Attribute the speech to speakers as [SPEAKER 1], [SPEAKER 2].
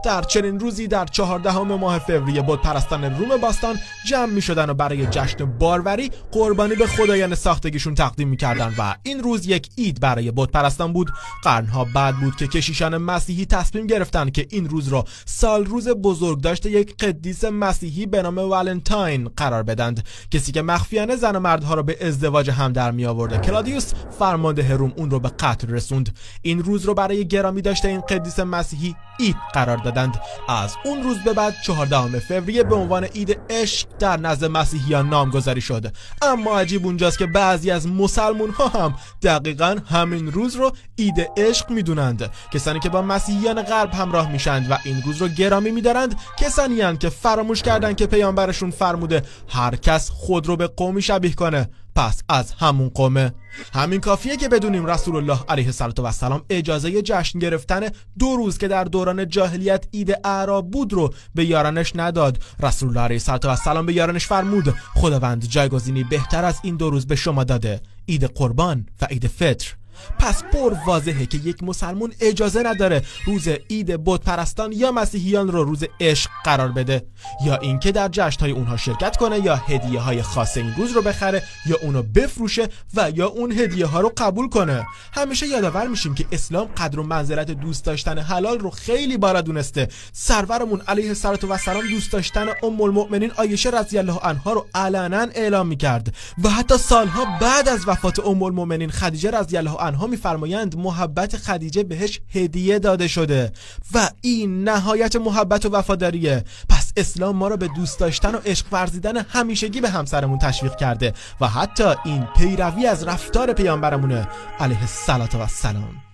[SPEAKER 1] در چنین روزی در 14 ماه فوریه بت پرستان روم باستان جمع می شدن و برای جشن باروری قربانی به خدایان ساختگیشون تقدیم می کردن و این روز یک عید برای بت پرستان بود. قرنها بعد بود که کشیشان مسیحی تصمیم گرفتن که این روز را سال روز بزرگداشت یک قدیس مسیحی به نام والنتاین قرار بدند، کسی که مخفیانه زن و مردها را به ازدواج هم در می آورده. کلادیوس فرمانده روم اون رو به قتل رسوند. این روز رو برای گرامی داشته این قدیس مسیحی عید قرار دادند. از اون روز به بعد 14 فوریه به عنوان عید عشق در نزد مسیحیان نامگذاری شد. اما عجیب اونجاست که بعضی از مسلمون ها هم دقیقاً همین روز رو عید عشق میدونند. کسانی که با مسیحیان غرب همراه میشند و این روز رو گرامی میدارند کسانی هستند که فراموش کردن که پیامبرشون فرموده هر کس خود رو به قومی شبیه کنه پس از همون قومه. همین کافیه که بدونیم رسول الله علیه السلام اجازه جشن گرفتن 2 روز که در دوران جاهلیت عید اعراب بود رو به یارانش نداد. رسول الله علیه السلام به یارانش فرمود خداوند جایگزینی بهتر از این 2 روز به شما داده، عید قربان و عید فطر. پس پر واضحه که یک مسلمان اجازه نداره روز عید بت پرستان یا مسیحیان رو روز عشق قرار بده، یا اینکه در جشن‌های اونها شرکت کنه، یا هدیه‌های خاص این روز رو بخره، یا اونو بفروشه و یا اون هدیه‌ها رو قبول کنه. همیشه یادآور میشیم که اسلام قدر و منزلت دوست داشتن حلال رو خیلی بالا دونسته. سرورمون علیه السلام دوست داشتن ام المؤمنین عایشه رضی الله عنها رو علنا اعلام می‌کرد و حتی سالها بعد از وفات ام المؤمنین خدیجه رضی الله عنها میفرمایند محبت خدیجه بهش هدیه داده شده و این نهایت محبت و وفاداریه. پس اسلام ما رو به دوست داشتن و عشق ورزیدن همیشگی به همسرمون تشویق کرده و حتی این پیروی از رفتار پیامبرمونه علیه السلام.